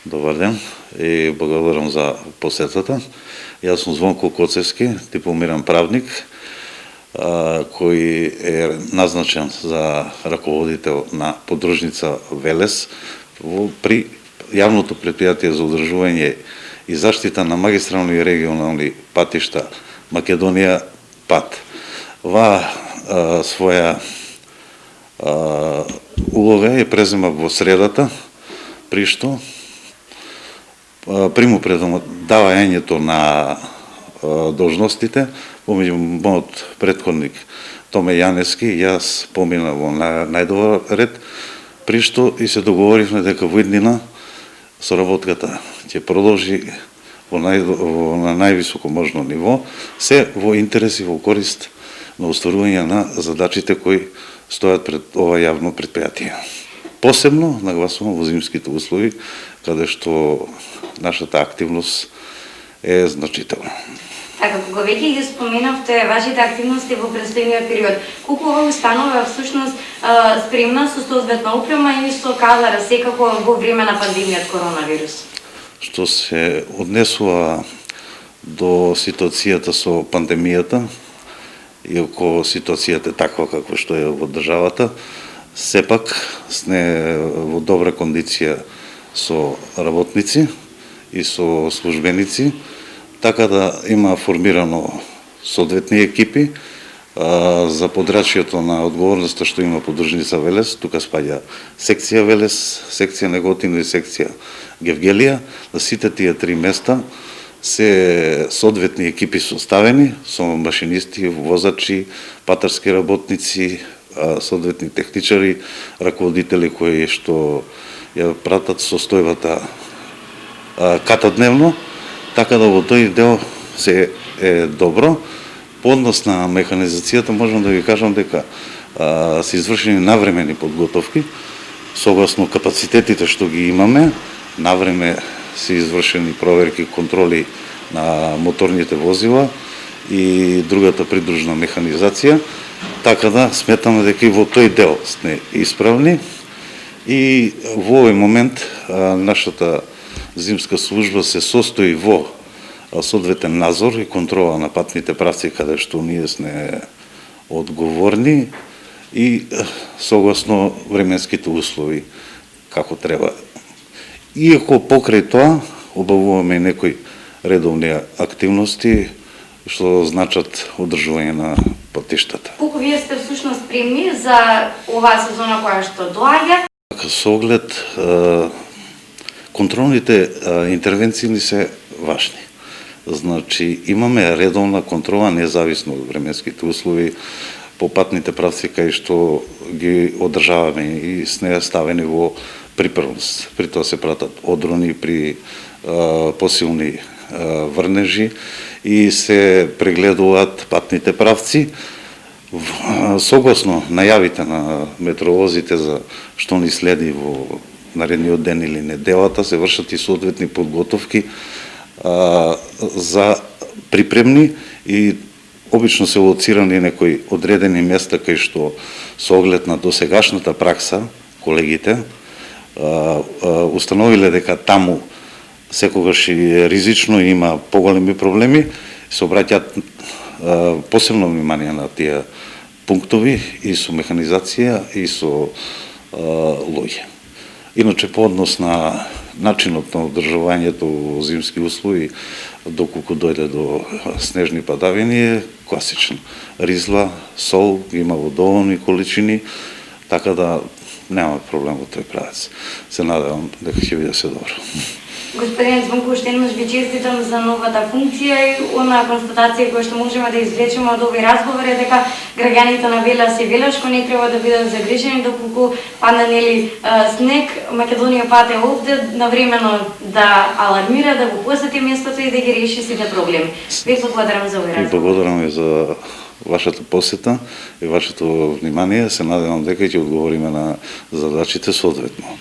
Добар ден и благодарам за посетата. Јас сум Звонко Коцевски, дипломиран правник, кој е назначен за раководител на подружница Велес при јавното предпријатие за одржување и заштита на магистрални и регионални патишта Македонија ПАТ. Ова своја улога ја презема во средата, при што приму предавањето на должностите помеѓу мојот претходник Томе Јаневски, јас помина во најдобар ред, при што и се договоривме дека во иднина соработката ќе продолжи на највисоко можно ниво, се во интерес и во корист на остварување на задачите кои стојат пред ова јавно предпријатие. Посебно нагласувам во зимските услови, каде што нашата активност е значителна. Така, кога веќе ги споменавте вашите активности во престојниот период, колку ова установа всушност спремна со соодветна опрема и со кадра секако во време на пандемијата коронавирус? Што се однесува до ситуацијата со пандемијата, иако ситуацијата е таква како што е во државата, сепак сме во добра кондиција со работници и со службеници, така да има формирано соодветни екипи за подрачјето на одговорноста што има подружница Велес. Тука спаѓа секција Велес, секција Неготино и секција Гевгелија. На сите тие три места се соодветни екипи составени со машинисти, возачи, патарски работници, соодветни техничари, раководители кои што ја пратат состојбата катадневно, така да во тој дел се е добро. По однос на механизацијата можам да ви кажам дека се извршени навремени подготовки, согласно капацитетите што ги имаме, навреме се извршени проверки, контроли на моторните возила и другата придружна механизација, така да сметаме дека и во тој дел сме исправни и во овој момент нашата зимска служба се состои во соодветен надзор и контрола на патните правци каде што ние сме одговорни и согласно временските услови како треба. Иако покрај тоа обавуваме и некои редовни активности што значат одржување на патиштата. Колку вие сте всушност спремни за оваа сезона која што доаѓа? Со оглед контролните интервенции ни се важни. Значи, имаме редовна контрола, независно од временските услови, по патните правци кај што ги одржаваме и с неја ставени во припрвност. При тоа се пратат одрони при посилни врнежи и се прегледуваат патните правци согласно најавите на метеоролозите за што ни следи во наредниот ден или неделата, се вршат и соодветни подготовки за припремни и обично се лоцирани некои одредени места кај што со оглед на досегашната пракса колегите установиле дека таму секогаш и ризично има поголеми проблеми, се обраќаат посебно внимание на тие пунктови и со механизација и со луѓе. Иначе по однос на начинот на одржувањето во зимски услови, доколку дојде до снежни падавини, е класичен. Ризла, сол, има во доволни количини, така да нема проблем во тој правец. Се надевам дека ќе биде се добро. Господин Звонко, уште еднаш ви честитам за новата функција и она констатација која што можеме да извлечеме од овој разговор е дека граѓаните на Велес и Велешко не треба да бидат загрижени доколку падне нели снег. Македонија ПАТ е овде навремено да алармира, да го посети местото и да ги реши сите проблеми. Ви благодарам за овој разговор. Благодарам и за вашата посета и вашето внимание. Се надевам дека ќе одговориме на задачите соодветно.